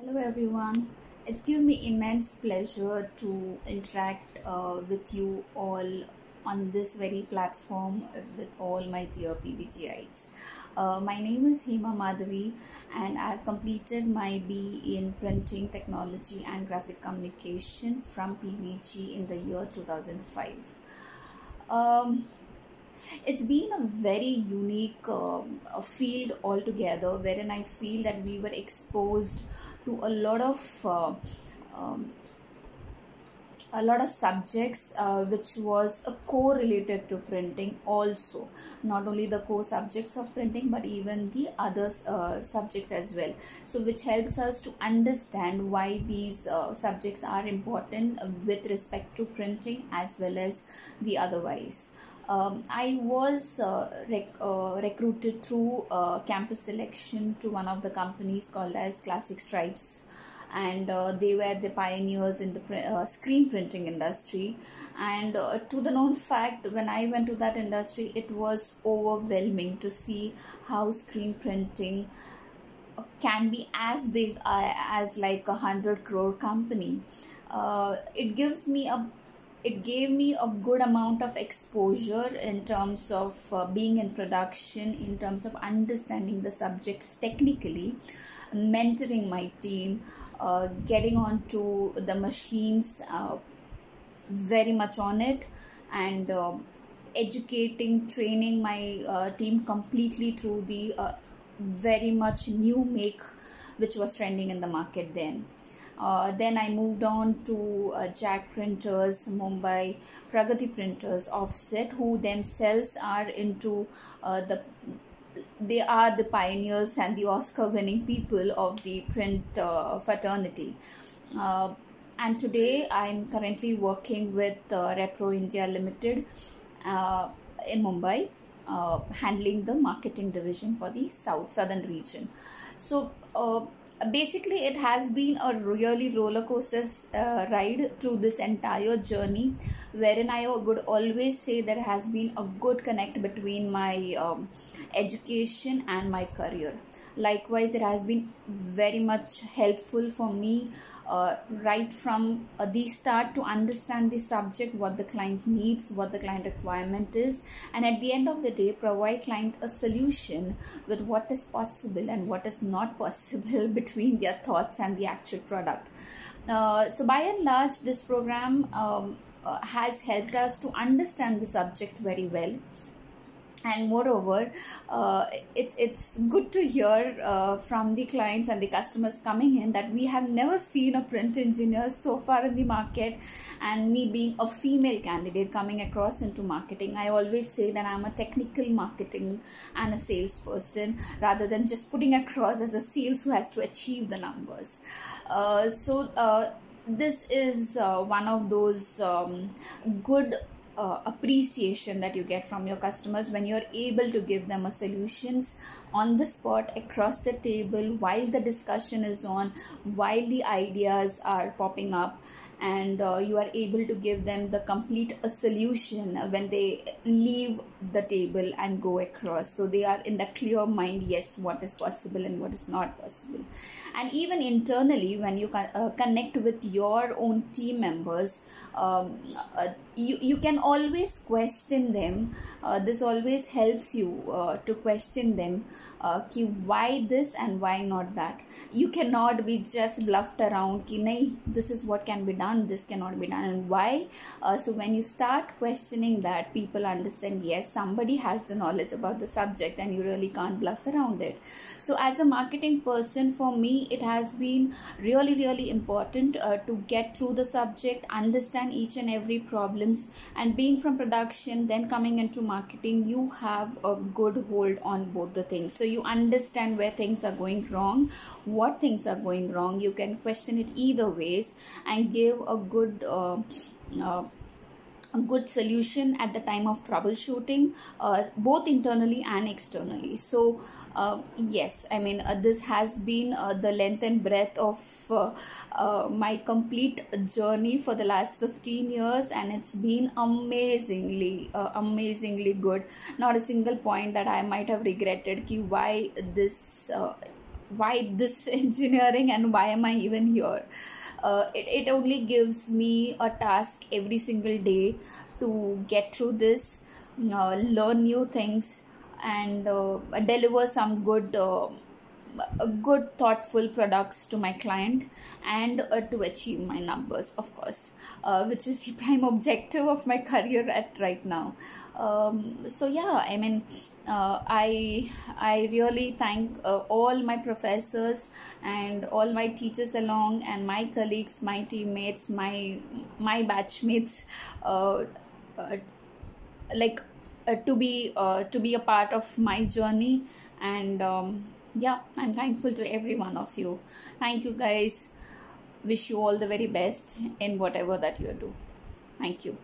Hello everyone. It's given me immense pleasure to interact with you all on this very platform with all my dear PVGites. My name is Hema Madhavi and I've completed my BE in Printing Technology and Graphic Communication from PVG in the year 2005. It's been a very unique field altogether, wherein I feel that we were exposed to um, a lot of subjects which was a correlated to printing also, not only the core subjects of printing but even the other subjects as well, so which helps us to understand why these subjects are important with respect to printing as well as the otherwise. I was recruited through campus selection to one of the companies called as Classic Stripes, and they were the pioneers in the screen printing industry. And to the known fact, when I went to that industry, it was overwhelming to see how screen printing can be as big as like 100 crore company. It gave me a good amount of exposure in terms of being in production, in terms of understanding the subjects technically, mentoring my team, getting onto the machines very much on it, and educating, training my team completely through the very much new make which was trending in the market then. Then I moved on to Jack Printers, Mumbai, Pragati Printers, Offset, who themselves are into they are the pioneers and the Oscar-winning people of the print fraternity. And today I'm currently working with Repro India Limited in Mumbai, handling the marketing division for the southern region. So basically it has been a really roller coaster ride through this entire journey, wherein I would always say there has been a good connect between my education and my career. Likewise, it has been very much helpful for me right from the start to understand the subject, what the client needs, what the client requirement is, and at the end of the day provide client a solution with what is possible and what is not possible between their thoughts and the actual product. So by and large, this program has helped us to understand the subject very well. And moreover, it's good to hear from the clients and the customers coming in that we have never seen a print engineer so far in the market. And me being a female candidate coming across into marketing, I always say that I'm a technical marketing and a salesperson, rather than just putting across as a sales who has to achieve the numbers. This is one of those good appreciation that you get from your customers when you're able to give them a solutions on the spot, across the table, while the discussion is on, while the ideas are popping up, and you are able to give them the complete solution when they leave the table and go across, so they are in that clear mind, yes, what is possible and what is not possible. And even internally, when you connect with your own team members, you can always question them. This always helps you to question them, why this and why not that. You cannot be just bluffed around ki nahi, this is what can be done, this cannot be done, and why. So when you start questioning that, people understand, yes, somebody has the knowledge about the subject and you really can't bluff around it. So as a marketing person, for me it has been really important to get through the subject, understand each and every problems, and being from production then coming into marketing, you have a good hold on both the things. So you understand where things are going wrong, what things are going wrong. You can question it either ways and give a good solution at the time of troubleshooting, both internally and externally. So yes, I mean, this has been the length and breadth of my complete journey for the last 15 years, and it's been amazingly good. Not a single point that I might have regretted ki why this why this engineering and why am I even here. It only gives me a task every single day to get through this, learn new things, and deliver some good thoughtful products to my client, and to achieve my numbers, of course, which is the prime objective of my career at right now. So yeah, I mean, I really thank all my professors and all my teachers along, and my colleagues, my teammates, my batchmates, uh, like to be a part of my journey. And yeah, I'm thankful to every one of you. Thank you guys. Wish you all the very best in whatever that you do. Thank you.